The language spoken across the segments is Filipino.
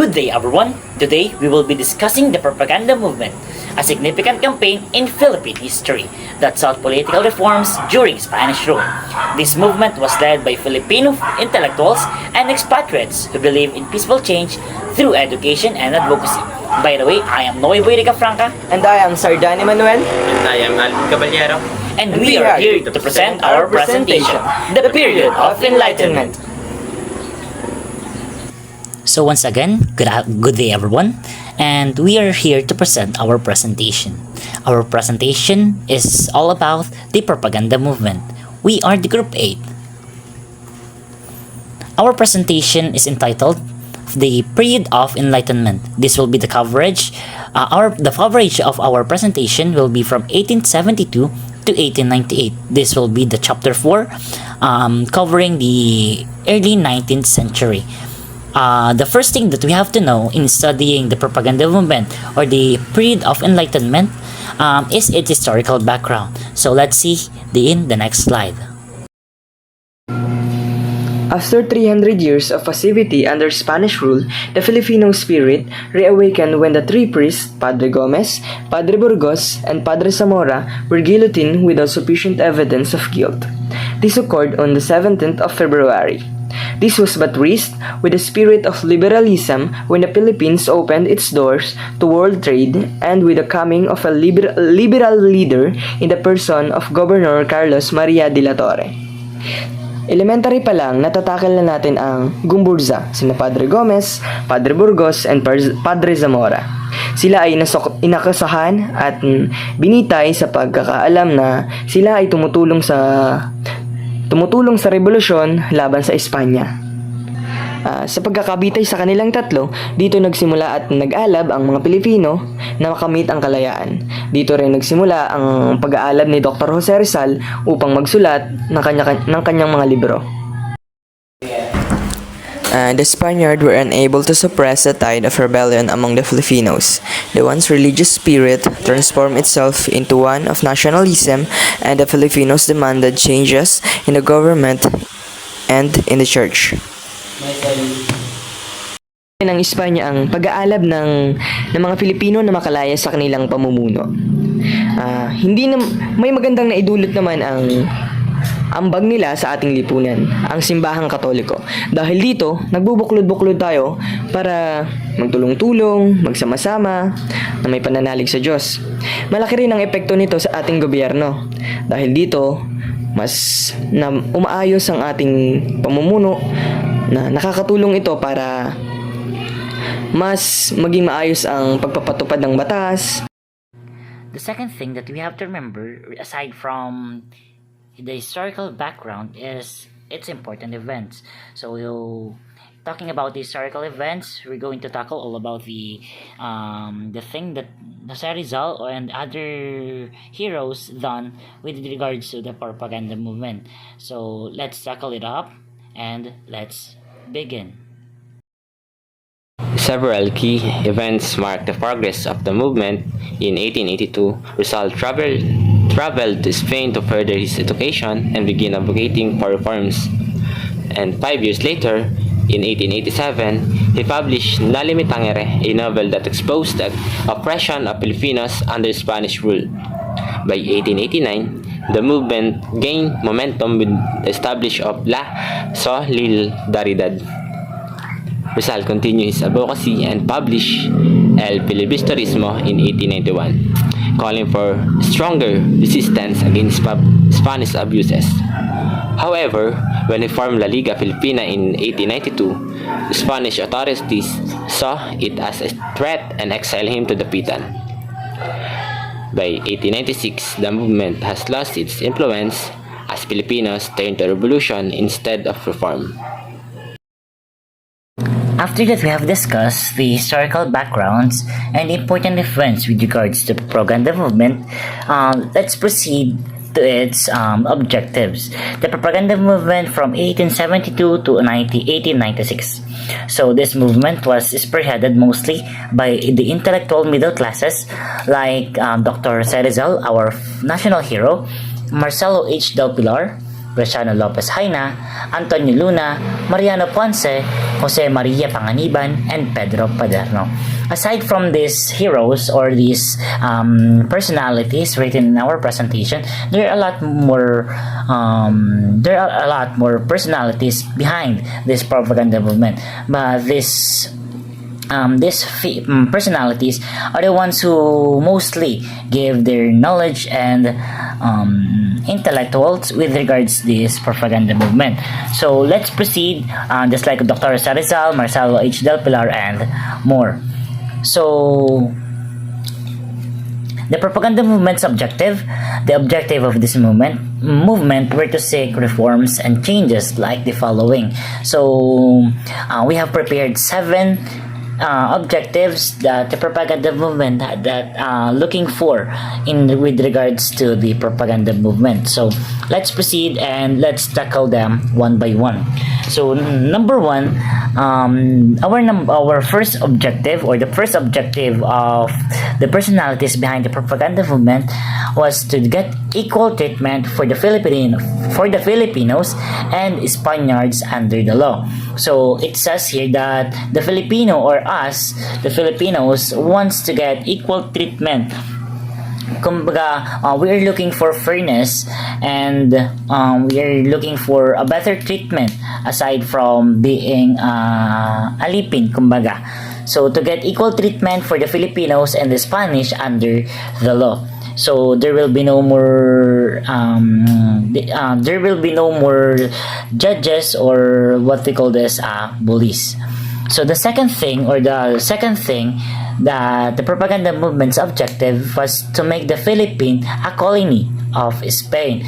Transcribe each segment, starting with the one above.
Good day everyone! Today we will be discussing the propaganda movement, a significant campaign in Philippine history that sought political reforms during Spanish rule. This movement was led by Filipino intellectuals and expatriates who believe in peaceful change through education and advocacy. By the way, I am Noe Boy Franca And I am Sardani Manuel. And I am Alvin Caballero. and we are here to present our presentation, The Period of Enlightenment. So once again, good day everyone, and we are here to present our presentation. Our presentation is all about the propaganda movement. We are the Group 8. Our presentation is entitled The Period of Enlightenment. This will be the coverage. The coverage of our presentation will be from 1872 to 1898. This will be the chapter 4, covering the early 19th century. The first thing that we have to know in studying the propaganda movement or the period of enlightenment is its historical background. So let's see in the next slide. After 300 years of passivity under Spanish rule, the Filipino spirit reawakened when the three priests, Padre Gomez, Padre Burgos, and Padre Zamora, were guillotined without sufficient evidence of guilt. This occurred on the 17th of February. This was but raised with the spirit of liberalism when the Philippines opened its doors to world trade and with the coming of a liberal leader in the person of Governor Carlos Maria de la Torre. Elementary pa lang, natatakal na natin ang Gumburza, sina Padre Gomez, Padre Burgos, and Padre Zamora. Sila ay inakasahan at binitay sa pagkakaalam na sila ay tumutulong sa revolusyon laban sa Espanya. Sa pagkakabitay sa kanilang tatlo, dito nagsimula at nag-alab ang mga Pilipino na makamit ang kalayaan. Dito rin nagsimula ang pag-aalab ni Dr. Jose Rizal upang magsulat ng kanyang mga libro. The Spaniards were unable to suppress the tide of rebellion among the Filipinos. The once religious spirit transformed itself into one of nationalism, and the Filipinos demanded changes in the government and in the church. Ng Espanya ang pag-aalab ng mga Pilipino na makalaya sa kanilang pamumuno. Hindi na may magandang naidulot naman ang ambag nila sa ating lipunan, ang simbahang Katoliko. Dahil dito, nagbubuklod-buklod tayo para magtulong-tulong, magsama-sama, na may pananalig sa Diyos. Malaki rin ang epekto nito sa ating gobyerno. Dahil dito, mas umaayos ang ating pamumuno, na nakakatulong ito para mas maging maayos ang pagpapatupad ng batas. The second thing that we have to remember, aside from the historical background, is its important events. So talking about the historical events, we're going to tackle all about the thing that Jose Rizal and other heroes done with regards to the propaganda movement. So let's tackle it up and let's begin. Several key events marked the progress of the movement. In 1882, Rizal traveled to Spain to further his education and begin advocating for reforms. And 5 years later, in 1887, he published Nalimi Tangere, a novel that exposed the oppression of Filipinos under Spanish rule. By 1889, the movement gained momentum with the establishment of La Solidaridad. Rizal continued his advocacy and published El Filibusterismo in 1891, calling for stronger resistance against Spanish abuses. However, when he formed La Liga Filipina in 1892, the Spanish authorities saw it as a threat and exiled him to Dapitan. By 1896, the movement has lost its influence as Filipinos turned to revolution instead of reform. After that, we have discussed the historical backgrounds and important events with regards to the propaganda movement. Let's proceed to its objectives. The propaganda movement from 1872 to 1896. So this movement was spearheaded mostly by the intellectual middle classes like Dr. Jose Rizal, our national hero, Marcelo H. Del Pilar, Graciano Lopez Haina, Antonio Luna, Mariano Ponce, Jose Maria Panganiban, and Pedro Paderno. Aside from these heroes or these personalities written in our presentation, there are a lot more personalities behind this propaganda movement. But these personalities are the ones who mostly give their knowledge and intellectuals with regards to this propaganda movement. So let's proceed, just like Dr. Rizal, Marcelo H. Del Pilar, and more. So the propaganda movement's objective, the objective of this movement were to seek reforms and changes like the following. So we have prepared 7 objectives that the propaganda movement that looking for with regards to the propaganda movement. So let's proceed and let's tackle them one by one. So number 1, our first objective, or the first objective of the personalities behind the propaganda movement, was to get equal treatment for the Filipinos and Spaniards under the law. So it says here that the Filipino, or us, the Filipinos, wants to get equal treatment. Kumbaga, we are looking for fairness, and we are looking for a better treatment aside from being alipin, kumbaga. So to get equal treatment for the Filipinos and the Spanish under the law. So there will be no more judges, or what we call this, bullies. So the second thing that the propaganda movement's objective was to make the Philippines a colony of Spain.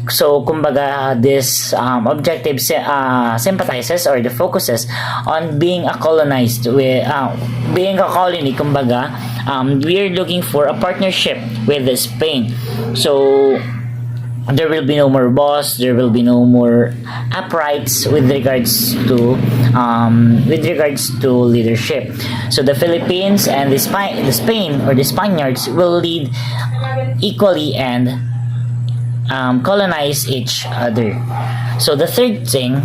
So kumbaga, this objective sympathizes, or the focuses on being a colony. Kumbaga, we are looking for a partnership with Spain. So there will be no more boss, there will be no more uprights with regards to leadership. So the Philippines and the Spain, or the Spaniards, will lead equally and colonize each other. So the third thing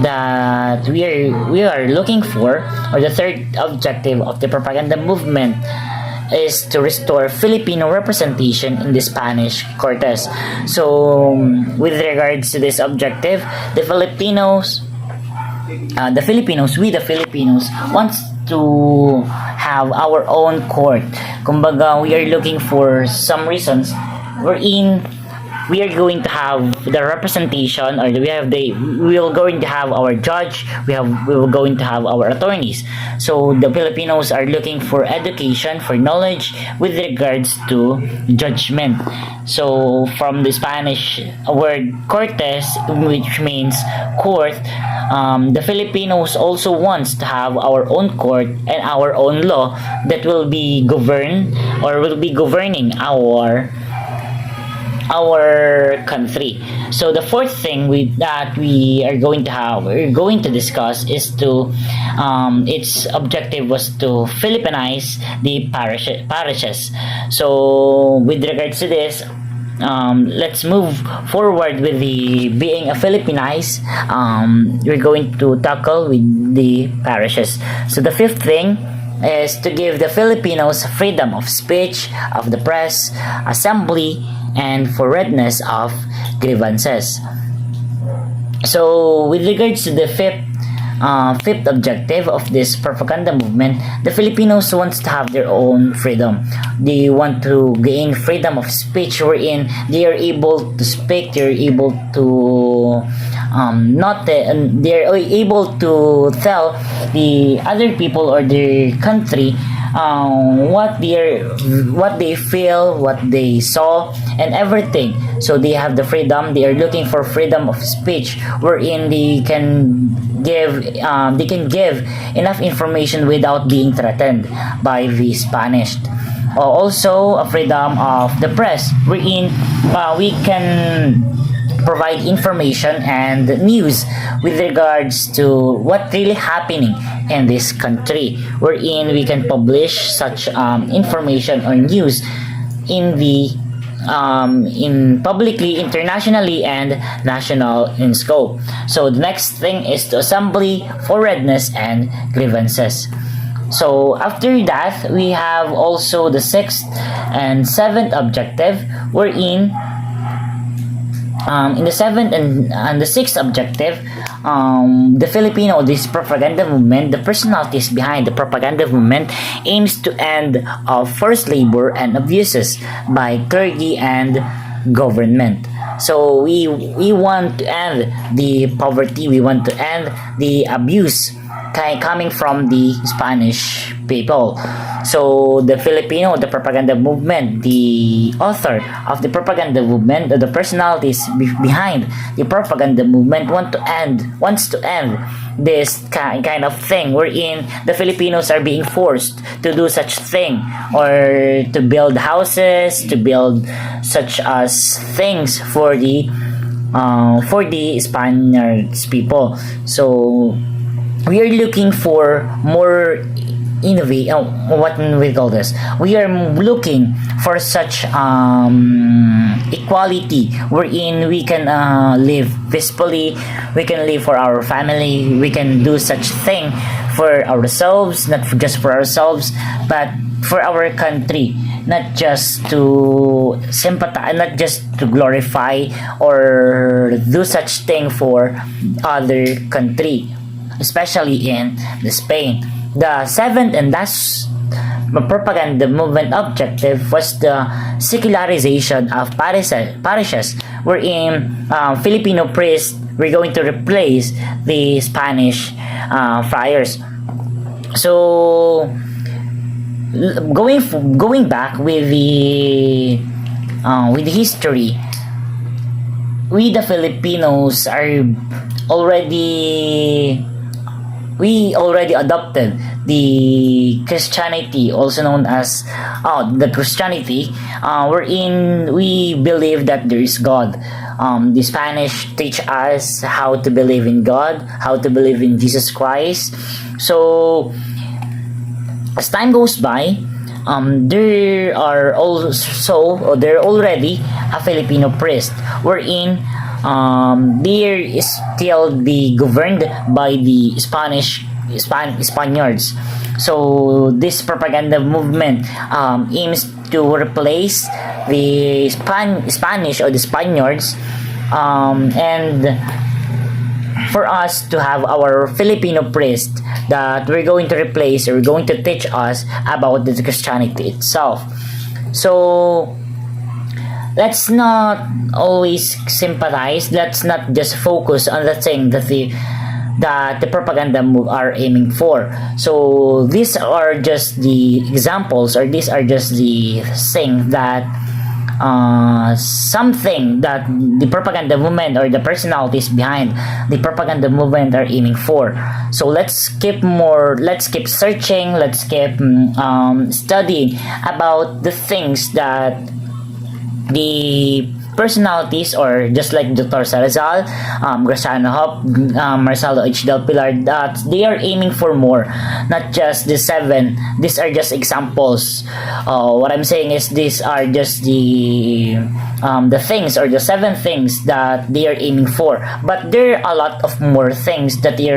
that we are looking for, or the third objective of the propaganda movement, is to restore Filipino representation in the Spanish Cortes. So with regards to this objective, we the Filipinos wants to have our own court. Kumbaga, we are looking for some reasons wherein we are going to have the representation, or we are going to have our judge, we will going to have our attorneys. So the Filipinos are looking for education, for knowledge with regards to judgment. So from the Spanish word cortes, which means court, the Filipinos also wants to have our own court and our own law that will be governing our country. So the fourth thing that we are going to discuss is to its objective was to Philippinize the parishes. So with regards to this, let's move forward with the being a Philippinized. We're going to tackle with the parishes. So the fifth thing is to give the Filipinos freedom of speech, of the press, assembly, and for redress of grievances. So with regards to the fifth objective of this propaganda movement, the Filipinos wants to have their own freedom. They want to gain freedom of speech, wherein they are able to speak, they are able to they're able to tell the other people or their country what they feel, what they saw, and everything. So they have the freedom. They are looking for freedom of speech, wherein they can give enough information without being threatened by the Spanish. Also, a freedom of the press, wherein we can provide information and news with regards to what really happening in this country, wherein we can publish such information or news in the in publicly, internationally, and national in scope. So the next thing is to assembly for redress and grievances. So after that, we have also the sixth and seventh objective, wherein in the seventh and the sixth objective, the Filipino, this propaganda movement, the personalities behind the propaganda movement aims to end forced labor and abuses by clergy and government. So we want to end the poverty, we want to end the abuse coming from the Spanish people. So the Filipino, the propaganda movement, the author of the propaganda movement, the personalities behind the propaganda movement wants to end this kind of thing wherein the Filipinos are being forced to do such thing, or to build houses, to build such as things for the Spaniards people. So we are looking for more innovate. What we call this? We are looking for such equality wherein we can live peacefully, we can live for our family, we can do such thing for ourselves, not just for ourselves, but for our country, not just to sympathize, not just to glorify or do such thing for other country, especially in the Spain. The seventh and last propaganda movement objective was the secularization of parishes, wherein Filipino priests were going to replace the Spanish friars. So going back with the history, we the Filipinos are we already adopted the Christianity, also known as the Christianity, wherein we believe that there is God. The Spanish teach us how to believe in God, how to believe in Jesus Christ. So as time goes by, there are already a Filipino priest wherein there is still be governed by the Spaniards. So this propaganda movement aims to replace the Spanish or the Spaniards, and for us to have our Filipino priest that we're going to replace, or we're going to teach us about the Christianity itself. So let's not always sympathize. Let's not just focus on the thing that the propaganda are aiming for. So these are just the examples, or these are just the thing that something that the propaganda movement or the personalities behind the propaganda movement are aiming for. So let's keep searching, let's keep studying about the things that the personalities, or just like Dr. Salazar, Graciano Hop, Marcelo H. Del Pilar, that they are aiming for more, not just the seven. These are just examples. What I'm saying is these are just the things, or the seven things that they are aiming for. But there are a lot of more things that they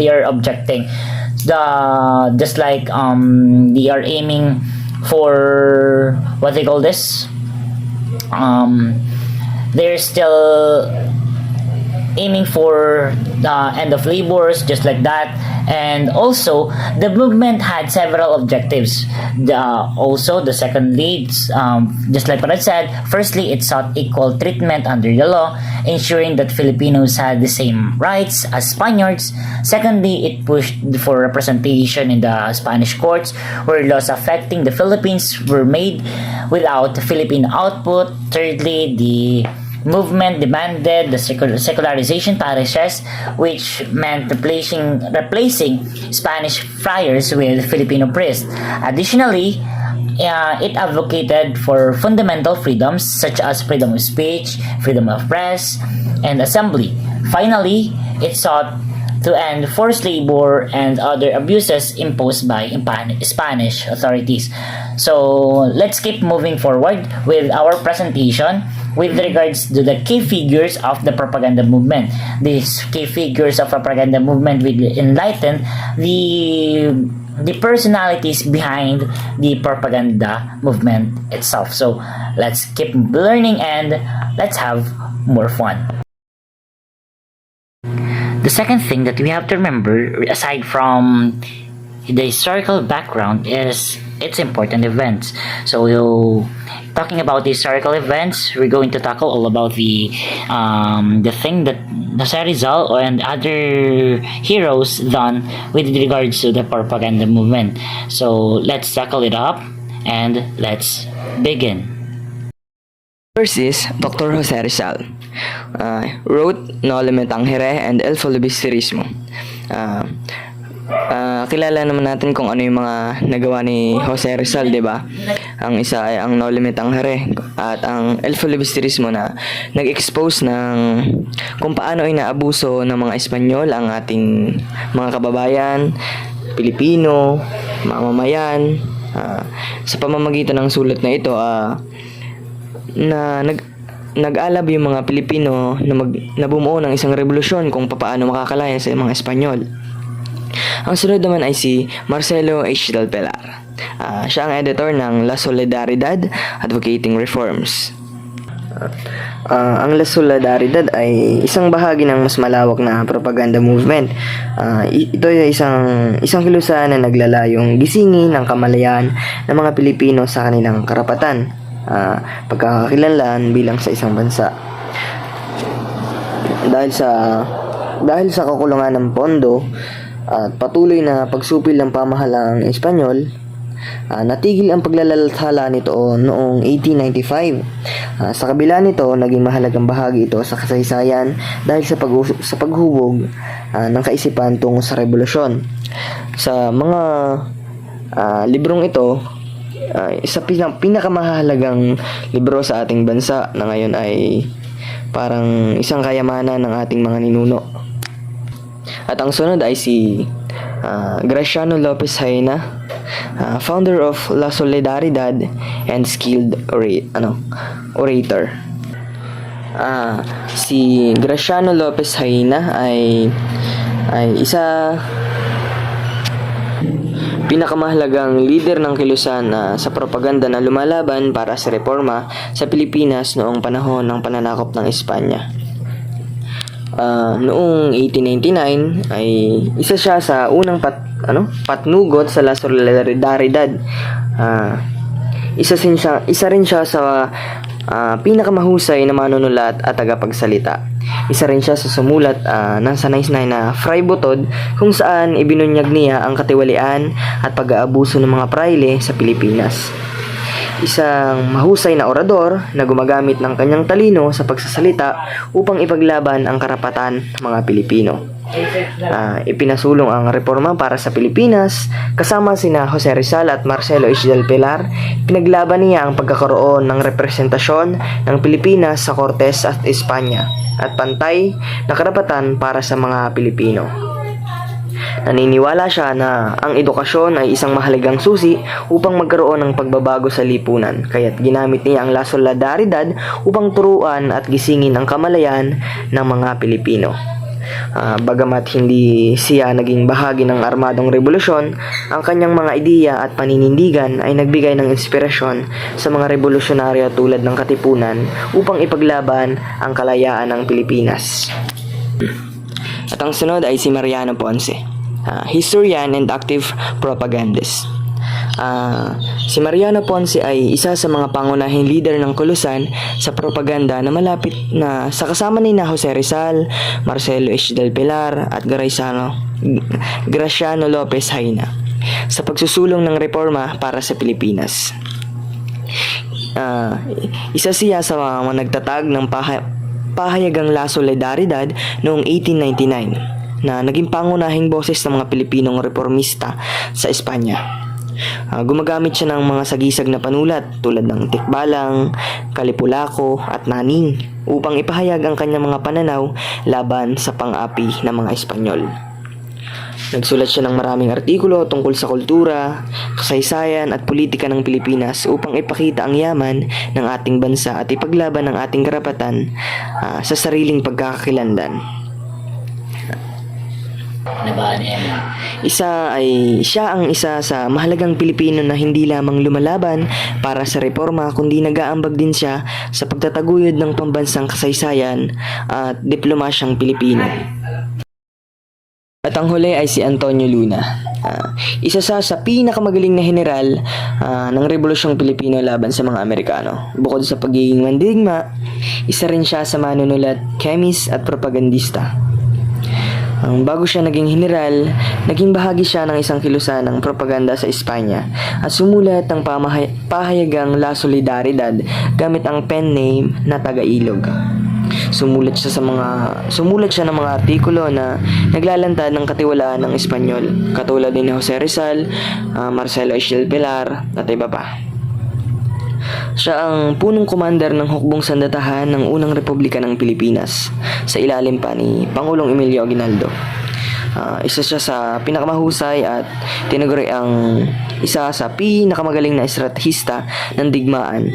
are objecting. Just like they are aiming for what they call this. They're still aiming for the end of labors, just like that. And also the movement had several objectives. Also the second leads, just like what I said, firstly it sought equal treatment under the law, ensuring that Filipinos had the same rights as Spaniards. Secondly, it pushed for representation in the Spanish courts, where laws affecting the Philippines were made without Philippine output. Thirdly, the movement demanded the secularization parishes, which meant replacing Spanish friars with Filipino priests. Additionally, it advocated for fundamental freedoms such as freedom of speech, freedom of press, and assembly. Finally, it sought to end forced labor and other abuses imposed by Spanish authorities. So let's keep moving forward with our presentation with regards to the key figures of the propaganda movement. These key figures of propaganda movement will enlighten the personalities behind the propaganda movement itself. So let's keep learning and let's have more fun. The second thing that we have to remember, aside from the historical background, is its important events. So talking about the historical events, we're going to tackle all about the thing that Jose Rizal and other heroes done with regards to the propaganda movement. So let's tackle it up and let's begin. First is Dr. Jose Rizal. Wrote No Le Metangere and El Filibusterismo. Kilala naman natin kung ano yung mga nagawa ni Jose Rizal, di ba? Ang isa ay ang No Le Metangere at ang El Filibusterismo na nag-expose ng kung paano ay naabuso ng mga Espanyol ang ating mga kababayan, Pilipino, mamamayan. Sa pamamagitan ng sulat na ito, nag-alab yung mga Pilipino na bumuo ng isang revolusyon kung paano makakalaya sa mga Espanyol. Ang sunod naman ay si Marcelo H. del Pilar. Siya ang editor ng La Solidaridad Advocating Reforms. Ang La Solidaridad ay isang bahagi ng mas malawak na propaganda movement. Ito ay isang kilusan na naglalayong gisingin ang kamalayan ng mga Pilipino sa kanilang karapatan, pagkakakilanlan bilang sa isang bansa. Dahil sa kakulangan ng pondo at patuloy na pagsupil ng pamahalaang Espanyol, natigil ang paglalathala nito noong 1895. Sa kabila nito, naging mahalagang bahagi ito sa kasaysayan dahil sa paghubog ng kaisipan tungo sa revolusyon. Sa mga librong ito, isa pinakamahalagang libro sa ating bansa na ngayon ay parang isang kayamanan ng ating mga ninuno. At ang sunod ay si Graciano Lopez Haina, founder of La Solidaridad and skilled orator. Si Graciano Lopez Haina ay isa pinakamahalagang leader ng kilusan sa propaganda na lumalaban para sa reforma sa Pilipinas noong panahon ng pananakop ng Espanya. Noong 1899 ay isa siya sa unang patnugot sa La Solidaridad. Isa rin siya sa pinakamahusay na manunulat at tagapagsalita. Isa rin siya sa sumulat ng sanaysnay na Fray Butod, kung saan ibinunyag niya ang katiwalian at pag-aabuso ng mga praile sa Pilipinas. Isang mahusay na orador na gumagamit ng kanyang talino sa pagsasalita upang ipaglaban ang karapatan ng mga Pilipino. Ipinasulong ang reforma para sa Pilipinas kasama sina Jose Rizal at Marcelo H. del Pilar. Pinaglaban niya ang pagkakaroon ng representasyon ng Pilipinas sa Cortes at Espanya at pantay na karapatan para sa mga Pilipino. Naniniwala siya na ang edukasyon ay isang mahalagang susi upang magkaroon ng pagbabago sa lipunan, kaya't ginamit niya ang La Solidaridad upang turuan at gisingin ang kamalayan ng mga Pilipino. Bagamat hindi siya naging bahagi ng armadong revolusyon, ang kanyang mga ideya at paninindigan ay nagbigay ng inspirasyon sa mga revolusyonaryo tulad ng Katipunan upang ipaglaban ang kalayaan ng Pilipinas. At ang sunod ay si Mariano Ponce, historian and active propagandist. Si Mariano Ponce ay isa sa mga pangunahing leader ng kulusan sa propaganda na malapit na sa kasama ni Jose Rizal, Marcelo H. del Pilar at Graciano Lopez Haina sa pagsusulong ng reforma para sa Pilipinas. Isa siya sa mga nagtatag ng pahayagang La Solidaridad noong 1899 na naging pangunahing boses ng mga Pilipinong reformista sa Espanya. Gumagamit siya ng mga sagisag na panulat tulad ng Tikbalang, Kalipulako at Naning upang ipahayag ang kanyang mga pananaw laban sa pang-api ng mga Espanyol. Nagsulat siya ng maraming artikulo tungkol sa kultura, kasaysayan at politika ng Pilipinas upang ipakita ang yaman ng ating bansa at ipaglaban ang ating karapatan sa sariling pagkakakilanlan. Siya ang isa sa mahalagang Pilipino na hindi lamang lumalaban para sa reforma kundi nag-aambag din siya sa pagtataguyod ng pambansang kasaysayan at diplomasyang Pilipino. At ang huli ay si Antonio Luna. Isa sa pinakamagaling na general ng Rebolusyong Pilipino laban sa mga Amerikano. Bukod sa pagiging mandirigma, isa rin siya sa manunulat, chemist at propagandista. Bago siya naging general, naging bahagi siya ng isang kilusan ng propaganda sa Espanya at sumulat ng pahayagang La Solidaridad gamit ang pen name na Taga-Ilog. Sumulat siya ng mga artikulo na naglalantad ng katiwalaan ng Espanyol, katulad ni Jose Rizal, Marcelo Ixchel Pilar, at iba pa. Siya ang punong commander ng hukbong sandatahan ng unang Republika ng Pilipinas sa ilalim pa ni Pangulong Emilio Aguinaldo. Isa siya sa pinakamahusay at tinaguri ang isa sa pinakamagaling na estratehista ng digmaan.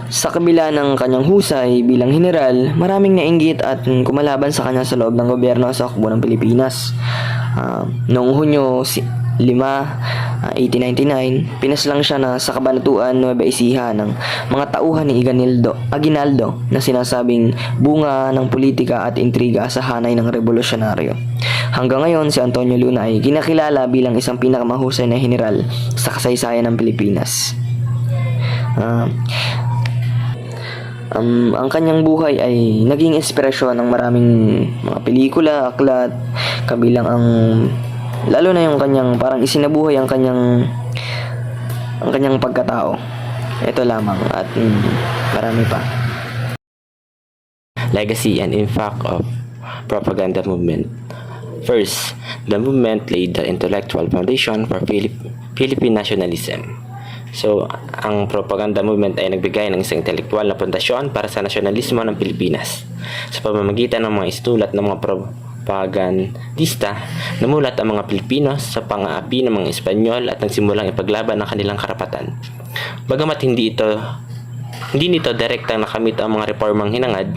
Sa kabila ng kanyang husay bilang general, maraming nainggit at kumalaban sa kanya sa loob ng gobyerno sa hukbo ng Pilipinas. Noong Hunyo 5, 1899, pinaslang siya sa kabanatuan Nueva Ecija ng mga tauhan ni Aguinaldo na sinasabing bunga ng politika at intriga sa hanay ng revolusyonaryo. Hanggang ngayon, si Antonio Luna ay kinakilala bilang isang pinakamahusay na general sa kasaysayan ng Pilipinas. Ang kanyang buhay ay naging inspirasyon ng maraming mga pelikula, aklat, kabilang lalo na yung kanyang parang isinabuhay ang kanyang pagkatao. Ito lamang at marami pa. Legacy and impact of propaganda movement. First, the movement laid the intellectual foundation for Philippine nationalism. So, ang propaganda movement ay nagbigay ng isang intelektual na pundasyon para sa nasyonalismo ng Pilipinas. Sa pamamagitan ng mga istulat ng mga propagandista, namulat ang mga Pilipino sa pang-aapi ng mga Espanyol at nagsimulang ipaglaban ang kanilang karapatan. Bagamat hindi nito direktang nakamit ang mga reformang hinangad,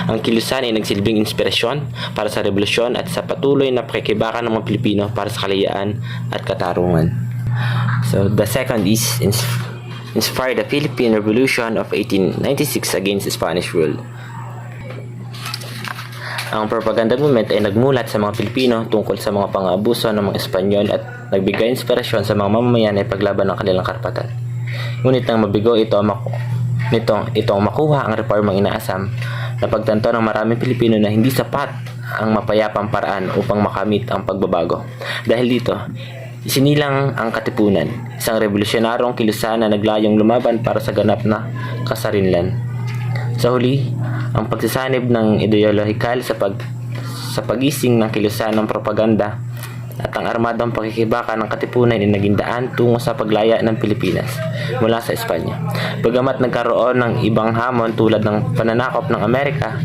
ang kilusan ay nagsilbing inspirasyon para sa revolusyon at sa patuloy na pakikibakan ng mga Pilipino para sa kalayaan at katarungan. So, the second is inspired the Philippine Revolution of 1896 against Spanish rule. Ang propaganda movement ay nagmulat sa mga Pilipino tungkol sa mga pang-aabuso ng mga Espanyol at nagbigay inspirasyon sa mga mamamayan na ipaglaban ang kanilang karapatan. Ngunit nang mabigo itong makuha ang reformang inaasam, napagtanto ng maraming Pilipino na hindi sapat ang mapayapang paraan upang makamit ang pagbabago. Dahil dito, isinilang ang Katipunan, isang revolusyonaryong kilusan na naglayong lumaban para sa ganap na kasarinlan. Sa huli, ang pagsasanib ng ideolohikal sa pagising ng kilusan ng propaganda at ang armadong pakikibaka ng Katipunan ay naging daan tungo sa paglaya ng Pilipinas mula sa Espanya. Bagamat nagkaroon ng ibang hamon tulad ng pananakop ng Amerika,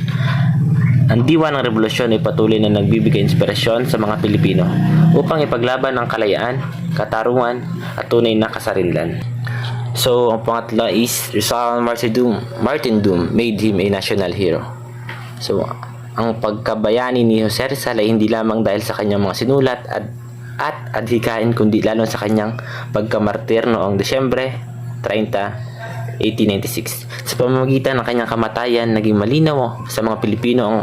ang diwa ng revolusyon ay patuloy na nagbibigay inspirasyon sa mga Pilipino upang ipaglaban ang kalayaan, katarungan at tunay na kasarinlan. So, ang pangatlo is Rizal Martindom made him a national hero. So, ang pagkabayani ni Jose Rizal ay hindi lamang dahil sa kanyang mga sinulat at adhikain kundi lalo sa kanyang pagkamartir noong Desyembre 30, 1896. Sa pamamagitan ng kanyang kamatayan, naging malinaw sa mga Pilipino ang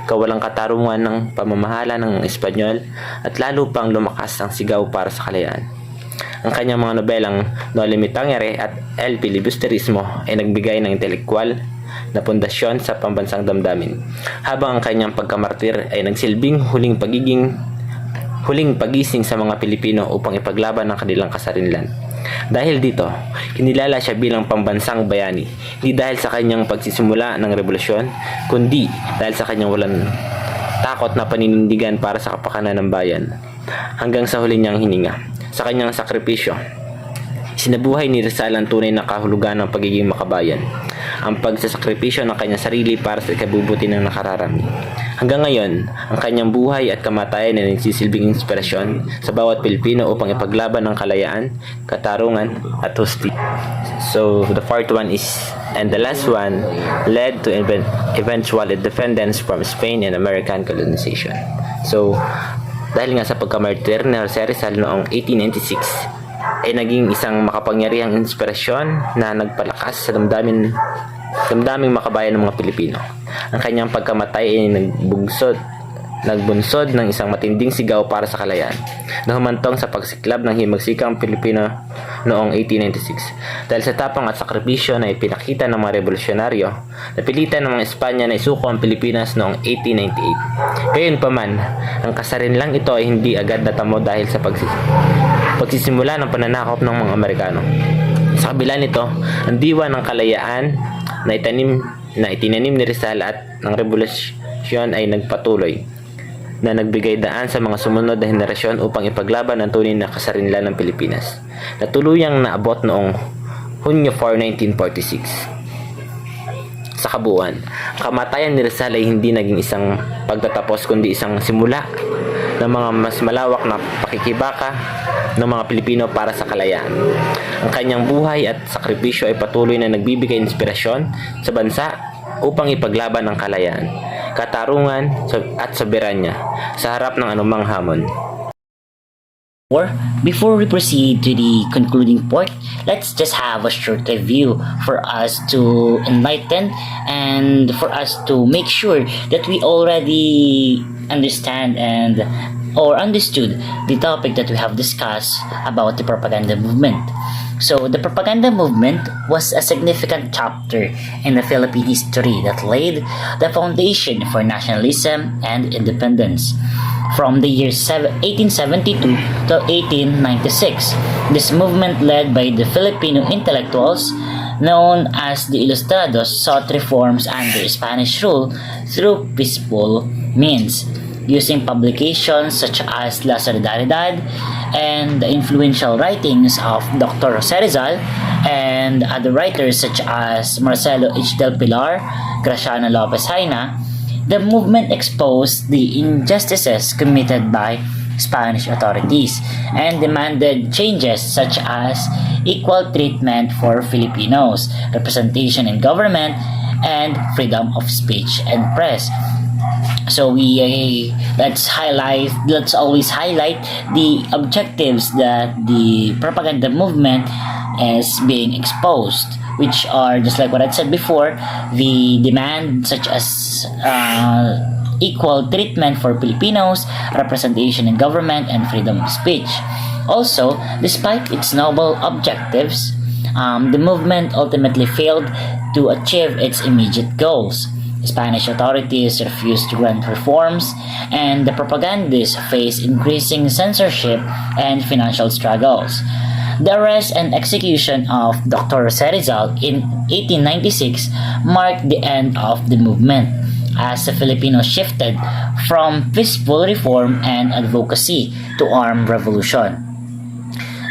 kawalang katarungan ng pamamahala ng Espanyol at lalo pang lumakas ang sigaw para sa kalayaan. Ang kanyang mga nobelang No Limitangere at El Filibusterismo ay nagbigay ng intelektual na pundasyon sa pambansang damdamin, habang ang kanyang pagkamartir ay nagsilbing huling pagising sa mga Pilipino upang ipaglaban ang kanilang kasarinlan. Dahil dito, kinilala siya bilang pambansang bayani, hindi dahil sa kanyang pagsisimula ng revolusyon, kundi dahil sa kanyang walang takot na paninindigan para sa kapakanan ng bayan, hanggang sa huli niyang hininga. Sa kanyang sakripisyo, sinabuhay ni Rizal ang tunay na kahulugan ng pagiging makabayan, ang pagsasakripisyo ng kanyang sarili para sa ikabubuti ng nakararami. Hanggang ngayon, ang kanyang buhay at kamatayan ay nagsisilbing inspirasyon sa bawat Pilipino upang ipaglaban ang kalayaan, katarungan at hustisya. So, the fourth one is, and the last one, led to eventual independence from Spain and American colonization. So, dahil nga sa pagkamartir ni Jose Rizal noong 1896, ay naging isang makapangyarihang inspirasyon na nagpalakas sa damdaming makabayan ng mga Pilipino. Ang kanyang pagkamatay ay nagbunsod ng isang matinding sigaw para sa kalayaan na humantong sa pagsiklab ng himagsikang Pilipino noong 1896. Dahil sa tapang at sakripisyo na ipinakita ng mga revolusyonaryo, napilitan ng mga Espanya na isuko ang Pilipinas noong 1898. Gayunpaman, ang kasarinlang ito ay hindi agad natamo dahil sa pagsisimula ng pananakop ng mga Amerikano. Sa kabila nito, ang diwa ng kalayaan na itinanim ni Rizal at ng revolusyon ay nagpatuloy na nagbigay daan sa mga sumunod na henerasyon upang ipaglaban ang tunay na kasarinlan ng Pilipinas na tuluyang naabot noong Hunyo 4, 1946. Sa kabuuan, ang kamatayan ni Rizal ay hindi naging isang pagtatapos kundi isang simula ng mga mas malawak na pakikibaka ng mga Pilipino para sa kalayaan. Ang kanyang buhay at sakripisyo ay patuloy na nagbibigay inspirasyon sa bansa upang ipaglaban ang kalayaan, katarungan at soberanya sa harap ng anumang hamon. Before we proceed to the concluding part, let's just have a short review for us to enlighten and for us to make sure that we already understand and or understood the topic that we have discussed about the propaganda movement. So, the propaganda movement was a significant chapter in the Philippine history that laid the foundation for nationalism and independence. From the year 1872 to 1896, this movement led by the Filipino intellectuals known as the Ilustrados sought reforms under Spanish rule through peaceful means, using publications such as La Solidaridad and the influential writings of Dr. Jose Rizal and other writers such as Marcelo H. del Pilar, Graciano Lopez Haina. The movement exposed the injustices committed by Spanish authorities and demanded changes such as equal treatment for Filipinos, representation in government, and freedom of speech and press. So let's always highlight the objectives that the propaganda movement is being exposed, which are just like what I said before, the demand such as equal treatment for Filipinos, representation in government, and freedom of speech. Also, despite its noble objectives, the movement ultimately failed to achieve its immediate goals. Spanish authorities refused to grant reforms, and the propagandists faced increasing censorship and financial struggles. The arrest and execution of Dr. Jose Rizal in 1896 marked the end of the movement, as the Filipinos shifted from peaceful reform and advocacy to armed revolution.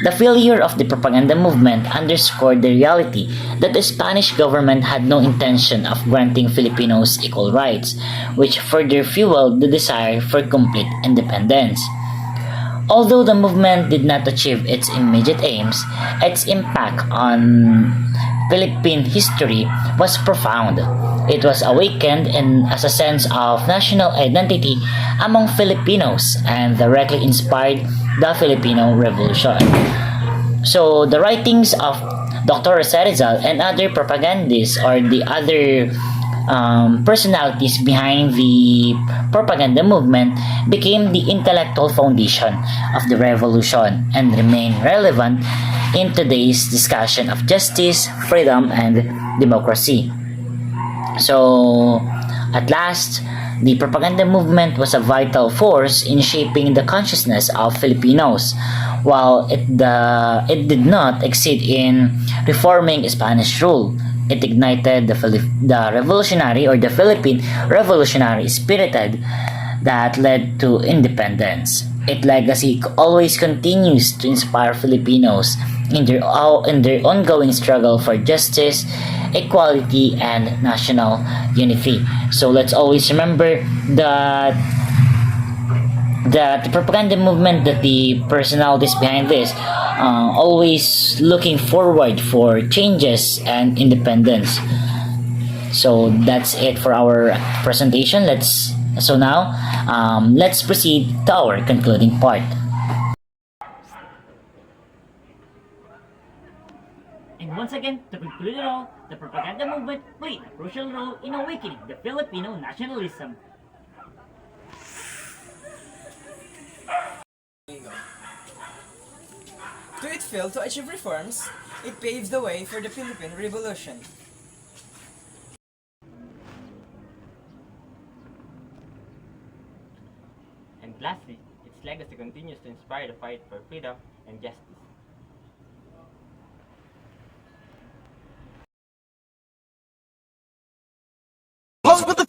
The failure of the propaganda movement underscored the reality that the Spanish government had no intention of granting Filipinos equal rights, which further fueled the desire for complete independence. Although the movement did not achieve its immediate aims, its impact on Philippine history was profound. It was awakened as a sense of national identity among Filipinos and directly inspired the Filipino Revolution. So, the writings of Dr. Jose Rizal and other propagandists or the other personalities behind the propaganda movement became the intellectual foundation of the revolution and remain relevant in today's discussion of justice, freedom, and democracy. So, at last, the propaganda movement was a vital force in shaping the consciousness of Filipinos. While it did not exceed in reforming Spanish rule, it ignited the revolutionary or the Philippine revolutionary spirit that led to independence. Its legacy always continues to inspire Filipinos in their ongoing struggle for justice equality, and national unity. So let's always remember that the propaganda movement, that the personalities behind this, always looking forward for changes and independence. So that's it for our presentation. Let's proceed to our concluding part. And once again, to conclude it all, the propaganda movement played a crucial role in awakening the Filipino nationalism. To it failed to achieve reforms, it paved the way for the Philippine Revolution. And lastly, its legacy continues to inspire the fight for freedom and justice. Pose with the